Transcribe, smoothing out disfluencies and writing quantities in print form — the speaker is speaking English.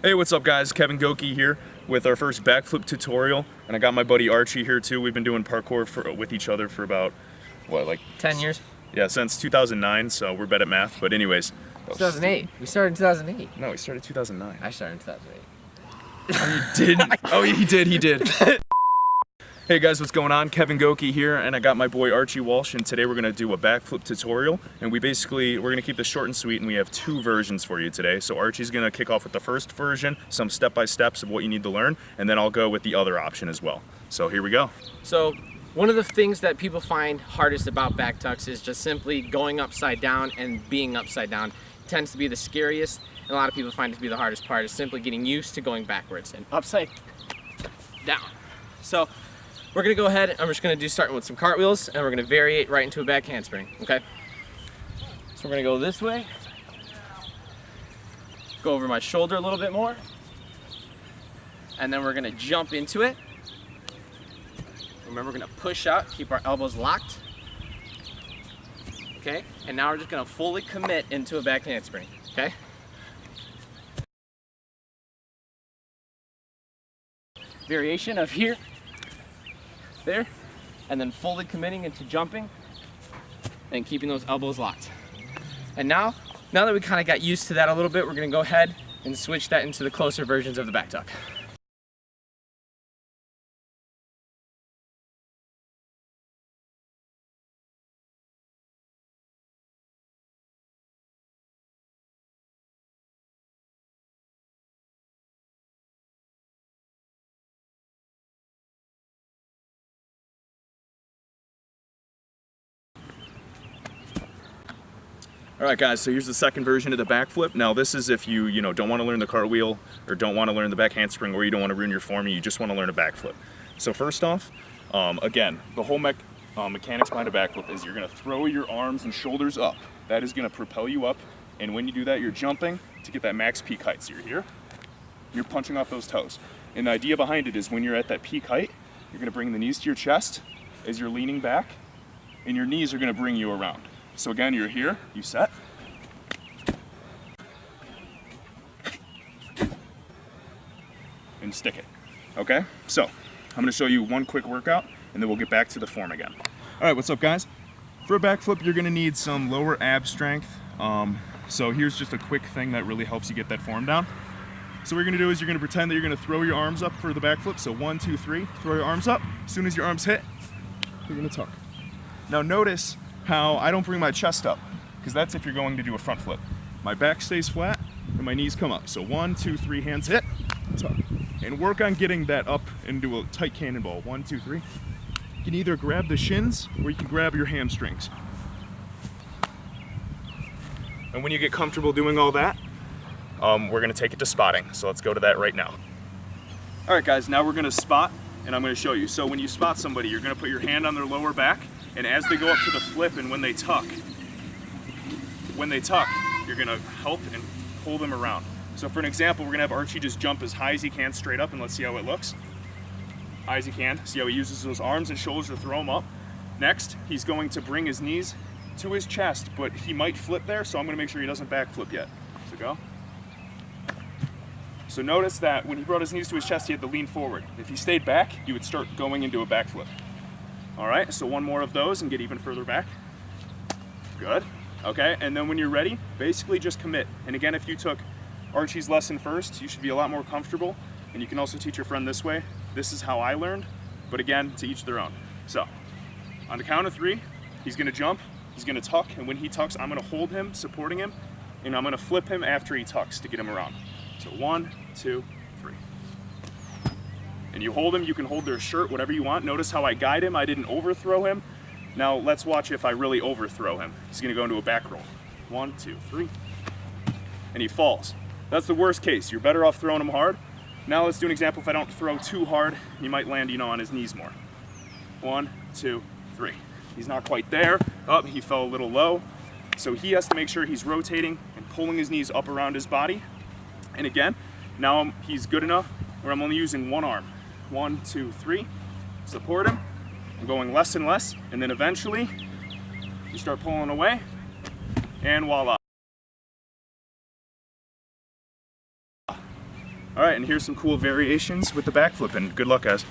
Hey, what's up guys? Kevin Goeke here with our first backflip tutorial, and I got my buddy Archie here too. We've been doing parkour with each other for about, what, like 10 years? Yeah, since 2009, so we're bad at math, but anyways. 2008. We started in 2008. No, we started 2009. I started in 2008. Oh, you didn't? Oh, he did. Hey guys, what's going on? Kevin Goeke here, and I got my boy Archie Walsh, and today we're gonna do a backflip tutorial, and we're gonna keep this short and sweet, and we have two versions for you today. So Archie's gonna kick off with the first version, some step-by-steps of what you need to learn, and then I'll go with the other option as well. So here we go. So one of the things that people find hardest about back tucks is just simply going upside down and being upside down. It tends to be the scariest, and a lot of people find it to be the hardest part is simply getting used to going backwards and upside down. So we're gonna go ahead and we're just gonna starting with some cartwheels, and we're gonna variate right into a back handspring, okay? So we're gonna go this way, go over my shoulder a little bit more, and then we're gonna jump into it. Remember, we're gonna push out, keep our elbows locked, okay? And now we're just gonna fully commit into a back handspring, okay? Variation of here, there, and then fully committing into jumping and keeping those elbows locked. And now that we kind of got used to that a little bit, we're gonna go ahead and switch that into the closer versions of the back tuck. Alright guys, so here's the second version of the backflip. Now this is if you don't want to learn the cartwheel, or don't want to learn the back handspring, or you don't want to ruin your form and you just want to learn a backflip. So first off, again, the whole mechanics behind a backflip is you're going to throw your arms and shoulders up. That is going to propel you up, and when you do that, you're jumping to get that max peak height. So you're here, you're punching off those toes. And the idea behind it is when you're at that peak height, you're going to bring the knees to your chest as you're leaning back, and your knees are going to bring you around. So again, you're here, you set. And stick it, okay? So, I'm gonna show you one quick workout, and then we'll get back to the form again. All right, what's up guys? For a backflip, you're gonna need some lower ab strength. So here's just a quick thing that really helps you get that form down. So what you're gonna do is you're gonna pretend that you're gonna throw your arms up for the backflip. So 1, 2, 3, throw your arms up. As soon as your arms hit, you're gonna tuck. Now notice how I don't bring my chest up, because that's if you're going to do a front flip. My back stays flat and my knees come up. So 1, 2, 3, hands hit, tuck. And work on getting that up into a tight cannonball. 1, 2, 3. You can either grab the shins or you can grab your hamstrings. And when you get comfortable doing all that, we're gonna take it to spotting. So let's go to that right now. All right guys, now we're gonna spot, and I'm gonna show you. So when you spot somebody, you're gonna put your hand on their lower back, and as they go up to the flip and when they tuck, you're gonna help and pull them around. So for an example, we're gonna have Archie just jump as high as he can straight up, and let's see how it looks. High as he can. See how he uses those arms and shoulders to throw him up. Next, he's going to bring his knees to his chest, but he might flip there, so I'm gonna make sure he doesn't backflip yet. So go. So notice that when he brought his knees to his chest, he had to lean forward. If he stayed back, he would start going into a backflip. All right, so one more of those and get even further back. Good, okay, and then when you're ready, basically just commit. And again, if you took Archie's lesson first, you should be a lot more comfortable, and you can also teach your friend this way. This is how I learned, but again, to each their own. So, on the count of 3, he's gonna jump, he's gonna tuck, and when he tucks, I'm gonna hold him, supporting him, and I'm gonna flip him after he tucks to get him around. So 1, 2, 3. And you hold him, you can hold their shirt, whatever you want. Notice how I guide him, I didn't overthrow him. Now let's watch if I really overthrow him. He's gonna go into a back roll. 1, 2, 3. And he falls. That's the worst case. You're better off throwing him hard. Now let's do an example. If I don't throw too hard, he might land, on his knees more. 1, 2, 3. He's not quite there. Oh, he fell a little low. So he has to make sure he's rotating and pulling his knees up around his body. And again, now he's good enough where I'm only using one arm. 1, 2, 3. Support him. I'm going less and less, and then eventually you start pulling away, and voila. All right, and here's some cool variations with the backflip, and good luck, guys.